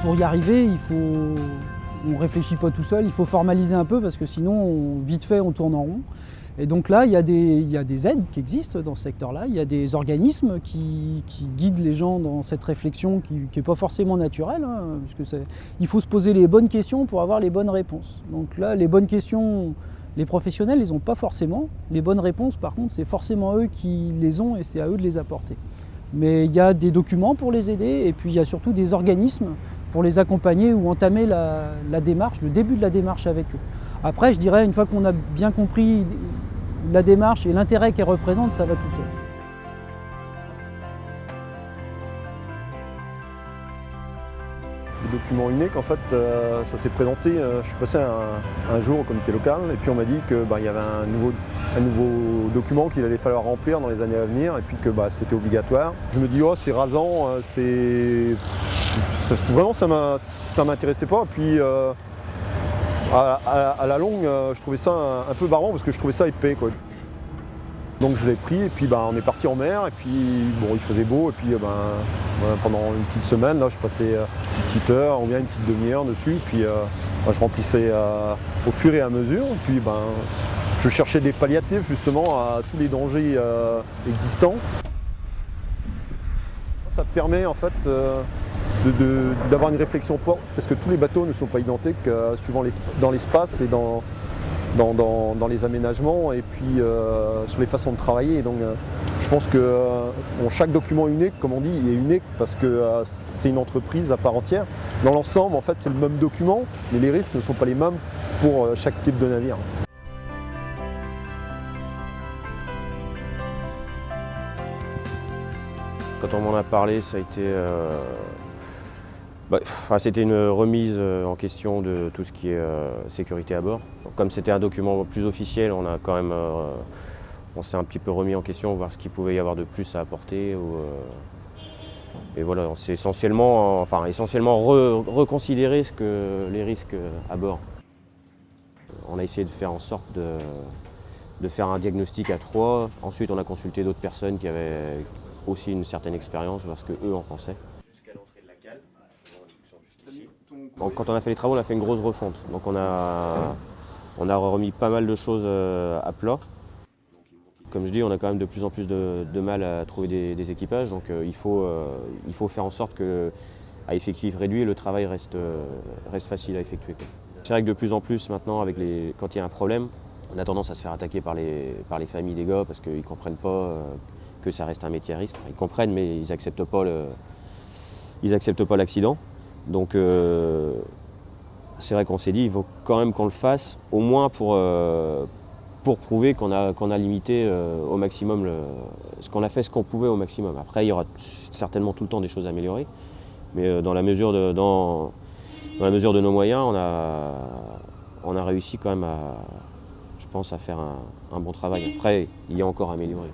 pour y arriver, on ne réfléchit pas tout seul, il faut formaliser un peu parce que sinon, vite fait, on tourne en rond. Et donc là, il y a des aides qui existent dans ce secteur-là, il y a des organismes qui guident les gens dans cette réflexion qui n'est pas forcément naturelle, hein, parce que il faut se poser les bonnes questions pour avoir les bonnes réponses. Donc là, les bonnes questions, les professionnels ne les ont pas forcément. Les bonnes réponses, par contre, c'est forcément eux qui les ont et c'est à eux de les apporter. Mais il y a des documents pour les aider et puis il y a surtout des organismes pour les accompagner ou entamer la démarche, le début de la démarche avec eux. Après, je dirais, une fois qu'on a bien compris la démarche et l'intérêt qu'elle représente, ça va tout seul. Le document unique, en fait, ça s'est présenté, je suis passé un jour au comité local et puis on m'a dit qu'il y avait un nouveau document qu'il allait falloir remplir dans les années à venir et puis que c'était obligatoire. Je me dis, oh, c'est rasant, vraiment ça m'intéressait pas. Et puis à la longue, je trouvais ça un peu barbant parce que je trouvais ça épais, quoi. Donc je l'ai pris et puis on est parti en mer et puis bon, il faisait beau et puis pendant une petite semaine là, je passais une petite heure ou bien une petite demi-heure dessus et puis je remplissais au fur et à mesure et puis je cherchais des palliatifs justement à tous les dangers existants. Ça permet en fait d'avoir une réflexion parce que tous les bateaux ne sont pas identiques suivant dans l'espace et dans les aménagements et puis sur les façons de travailler. Donc je pense que chaque document unique, comme on dit, il est unique parce que c'est une entreprise à part entière. Dans l'ensemble, en fait, c'est le même document, mais les risques ne sont pas les mêmes pour chaque type de navire. Quand on m'en a parlé, ça a été c'était une remise en question de tout ce qui est sécurité à bord. Comme c'était un document plus officiel, on a quand même, on s'est un petit peu remis en question, voir ce qu'il pouvait y avoir de plus à apporter. Et voilà, on s'est essentiellement reconsidéré les risques à bord. On a essayé de faire en sorte de faire un diagnostic à 3. Ensuite, on a consulté d'autres personnes qui avaient aussi une certaine expérience, voir ce qu'eux en pensaient. Quand on a fait les travaux, on a fait une grosse refonte. Donc on a remis pas mal de choses à plat. Comme je dis, on a quand même de plus en plus de mal à trouver des équipages. Donc il faut faire en sorte qu'à effectif réduit, le travail reste facile à effectuer. C'est vrai que de plus en plus maintenant, quand il y a un problème, on a tendance à se faire attaquer par les familles des gars parce qu'ils ne comprennent pas que ça reste un métier à risque. Enfin, ils comprennent, mais ils n'acceptent pas l'accident. Donc c'est vrai qu'on s'est dit, il faut quand même qu'on le fasse, au moins pour prouver qu'on a limité au maximum qu'on a fait ce qu'on pouvait au maximum. Après, il y aura certainement tout le temps des choses à améliorer, mais dans la mesure de nos moyens, on a réussi quand même je pense, à faire un bon travail. Après, il y a encore à améliorer.